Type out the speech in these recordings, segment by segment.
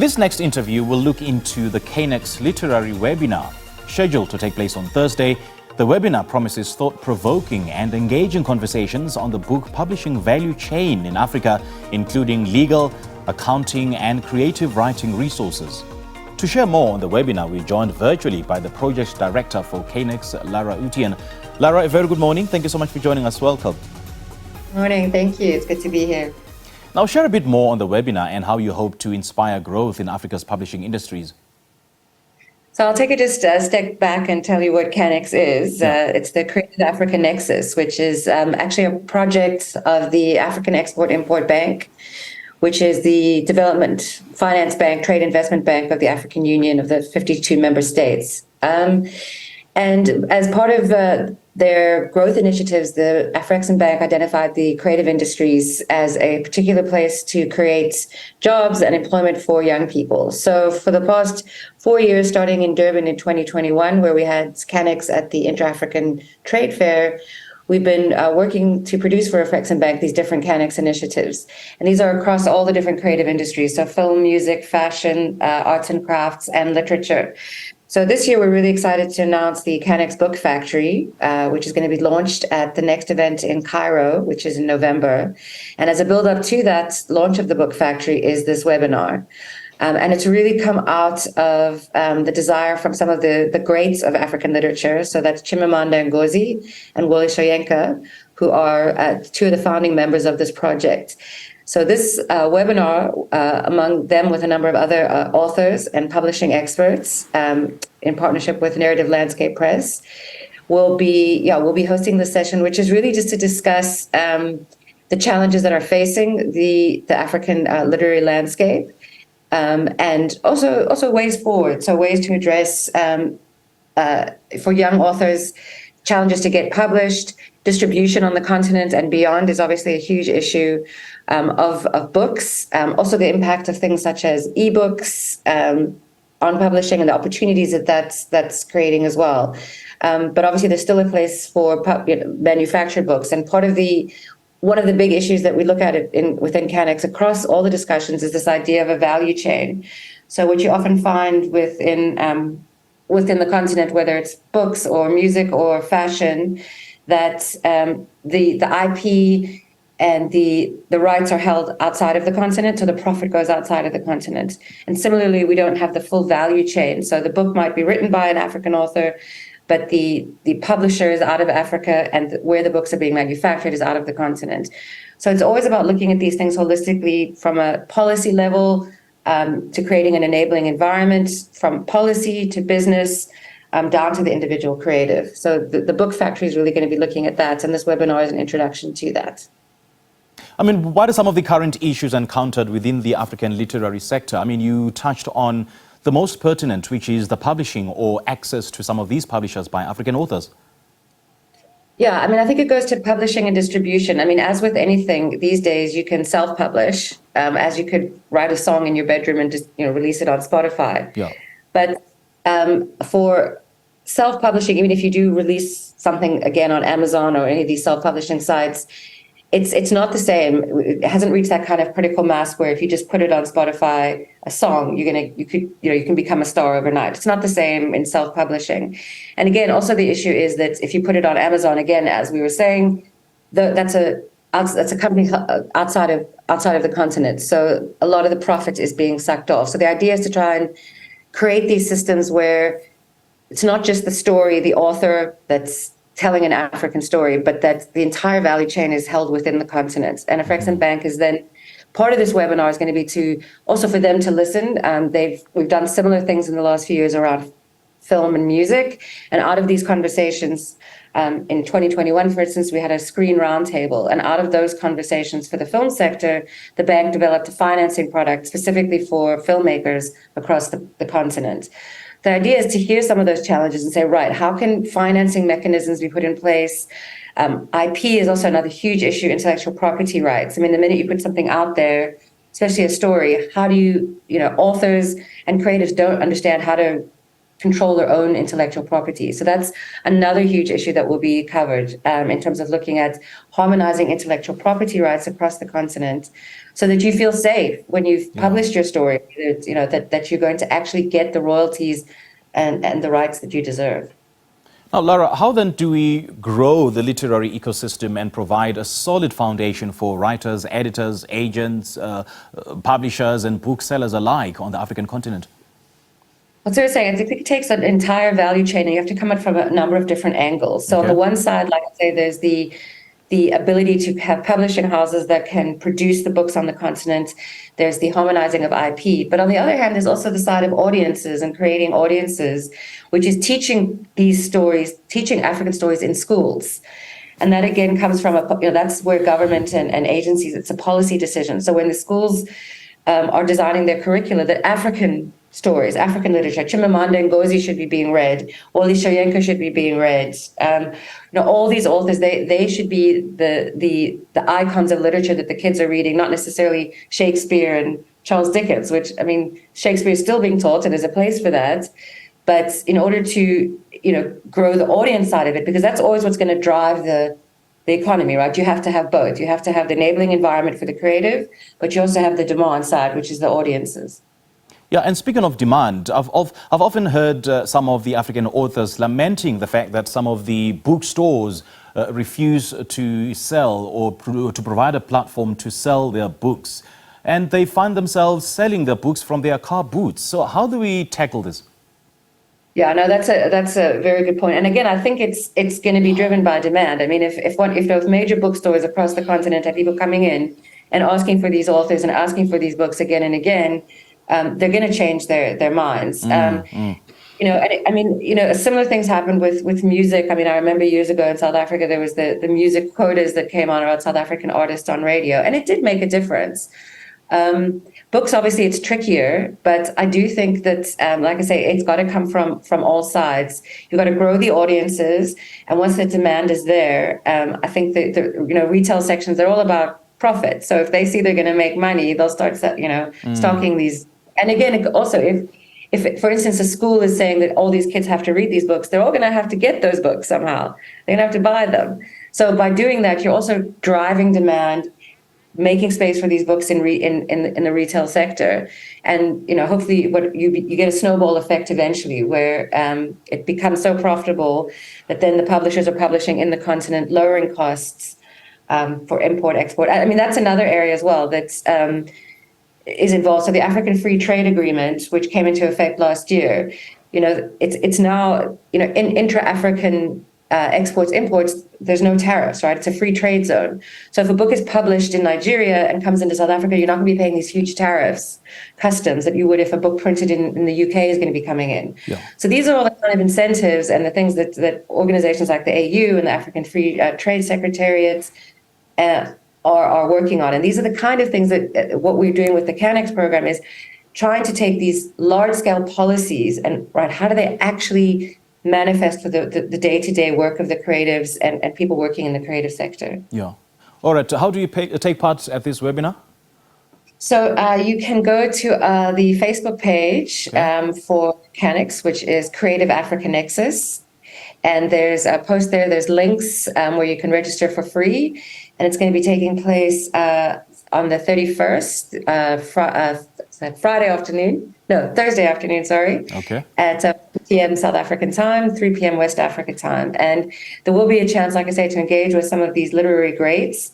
this next interview will look into the CANEX Literary Webinar. Scheduled to take place on Thursday, the webinar promises thought-provoking and engaging conversations on the book publishing value chain in Africa, including legal, accounting and creative writing resources. To share more on the webinar, we're joined virtually by the Project Director for CANEX, Lara Utian. Lara, a very good morning. Thank you so much for joining us. Welcome. Morning. Thank you. It's good to be here. Now, share a bit more on the webinar and how you hope to inspire growth in Africa's publishing industries. So I'll take it just a step back and tell you what CANEX is. It's the Creative Africa Nexus, which is actually a project of the African Export-Import Bank, which is the development finance bank, trade investment bank of the African Union of the 52 member states. And as part of their growth initiatives, the Afreximbank identified the creative industries as a particular place to create jobs and employment for young people. So for the past 4 years, starting in Durban in 2021, where we had CANEX at the Inter-African Trade Fair, we've been working to produce for Afreximbank these different CANEX initiatives. And these are across all the different creative industries, so film, music, fashion, arts and crafts, and literature. So this year, we're really excited to announce the CANEX Book Factory, which is going to be launched at the next event in Cairo, which is in November. And as a build-up to that launch of the Book Factory is this webinar. And it's really come out of the desire from some of the greats of African literature. So that's Chimamanda Ngozi and Wole Soyinka, who are two of the founding members of this project. So this webinar, among them with a number of other authors and publishing experts in partnership with Narrative Landscape Press, we'll be hosting the session, which is really just to discuss the challenges that are facing the African literary landscape, and also ways forward. So ways to address for young authors, challenges to get published. Distribution on the continent and beyond is obviously a huge issue of books. Also the impact of things such as ebooks on publishing and the opportunities that's creating as well. But obviously there's still a place for manufactured books. And one of the big issues that we look at within CANEX across all the discussions is this idea of a value chain. So what you often find within the continent, whether it's books or music or fashion, that the IP and the rights are held outside of the continent, so the profit goes outside of the continent. And similarly, we don't have the full value chain. So the book might be written by an African author, but the publisher is out of Africa, and where the books are being manufactured is out of the continent. So it's always about looking at these things holistically from a policy level to creating an enabling environment, from policy to business, down to the individual creative. So the Book Factory is really going to be looking at that, and this webinar is an introduction to that. I mean, what are some of the current issues encountered within the African literary sector? I mean, you touched on the most pertinent, which is the publishing or access to some of these publishers by African authors. Yeah, I mean, I think it goes to publishing and distribution. I mean, as with anything these days, you can self-publish, as you could write a song in your bedroom and just release it on Spotify. Yeah. But for self-publishing, even if you do release something again on Amazon or any of these self-publishing sites, it's not the same. It hasn't reached that kind of critical mass where if you just put it on Spotify, a song, you can become a star overnight. It's not the same in self-publishing. And again, also the issue is that if you put it on Amazon, again, as we were saying, that's a company outside of the continent. So a lot of the profit is being sucked off. So the idea is to try and create these systems where it's not just the story, the author that's telling an African story, but that the entire value chain is held within the continent. And Afreximbank is then part of this webinar is going to be to also for them to listen. We've done similar things in the last few years around film and music. And out of these conversations, in 2021, for instance, we had a screen roundtable. And out of those conversations for the film sector, the bank developed a financing product specifically for filmmakers across the continent. The idea is to hear some of those challenges and say, right, how can financing mechanisms be put in place? IP is also another huge issue, intellectual property rights. I mean, the minute you put something out there, especially a story, how do authors and creatives don't understand how to control their own intellectual property. So that's another huge issue that will be covered in terms of looking at harmonizing intellectual property rights across the continent, so that you feel safe when you've published your story, that you're going to actually get the royalties and the rights that you deserve. Now, Lara, how then do we grow the literary ecosystem and provide a solid foundation for writers, editors, agents, publishers and booksellers alike on the African continent? Well, so I was saying, I think it takes an entire value chain, and you have to come at it from a number of different angles. So on the one side, like I say, there's the ability to have publishing houses that can produce the books on the continent. There's the harmonizing of IP. But on the other hand, there's also the side of audiences and creating audiences, which is teaching these stories, teaching African stories in schools. And that again comes from that's where government and agencies, it's a policy decision. So when the schools are designing their curricula, that African stories, African literature, Chimamanda Ngozi should be being read, Wole Soyinka should be being read. All these authors, they should be the icons of literature that the kids are reading, not necessarily Shakespeare and Charles Dickens, which, I mean, Shakespeare is still being taught and there's a place for that. But in order to, grow the audience side of it, because that's always what's going to drive the economy, right? You have to have both. You have to have the enabling environment for the creative, but you also have the demand side, which is the audiences. Yeah, and speaking of demand, I've often heard some of the African authors lamenting the fact that some of the bookstores refuse to sell or to provide a platform to sell their books. And they find themselves selling their books from their car boots. So how do we tackle this? Yeah, no, that's a very good point. And again, I think it's going to be driven by demand. I mean, if those major bookstores across the continent have people coming in and asking for these authors and asking for these books again and again, they're going to change their minds. Similar things happened with music. I mean, I remember years ago in South Africa, there was the music quotas that came on about South African artists on radio, and it did make a difference. Books, obviously, it's trickier, but I do think that, like I say, it's got to come from all sides. You've got to grow the audiences, and once the demand is there, I think that the retail sections, they're all about profit. So if they see they're going to make money, they'll start stocking these. And again, also, if for instance a school is saying that all these kids have to read these books, they're all going to have to get those books somehow. They're going to have to buy them. So by doing that, you're also driving demand, making space for these books in the retail sector, and hopefully what you get a snowball effect eventually, where it becomes so profitable that then the publishers are publishing in the continent, lowering costs for import export. I mean, that's another area as well that's is involved. So the African Free Trade Agreement, which came into effect last year, it's now in intra-African exports, imports, there's no tariffs, right? It's a free trade zone. So if a book is published in Nigeria and comes into South Africa, you're not going to be paying these huge tariffs, customs, that you would if a book printed in the UK is going to be coming in. Yeah. So these are all the kind of incentives and the things that organizations like the AU and the African Free Trade Secretariats are working on. And these are the kind of things that what we're doing with the CANEX program is trying to take these large-scale policies and, right, how do they actually manifest for the day-to-day work of the creatives and people working in the creative sector. Yeah. All right. How do you take part at this webinar? So you can go to the Facebook page for CANEX, which is Creative Africa Nexus. And there's a post there, there's links where you can register for free. And it's going to be taking place on the 31st, Thursday afternoon, sorry. Okay. At 2 p.m. South African time, 3 p.m. West Africa time. And there will be a chance, like I say, to engage with some of these literary greats.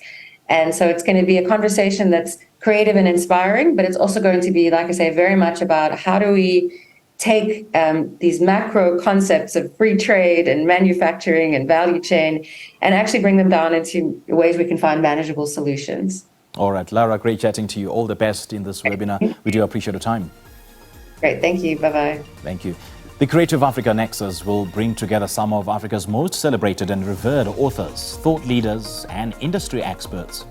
And so it's going to be a conversation that's creative and inspiring, but it's also going to be, like I say, very much about how do we take these macro concepts of free trade and manufacturing and value chain and actually bring them down into ways we can find manageable solutions. All right, Lara, great chatting to you. All the best in this webinar. We do appreciate your time. Great, thank you. Bye-bye. Thank you. The Creative Africa Nexus will bring together some of Africa's most celebrated and revered authors, thought leaders, and industry experts.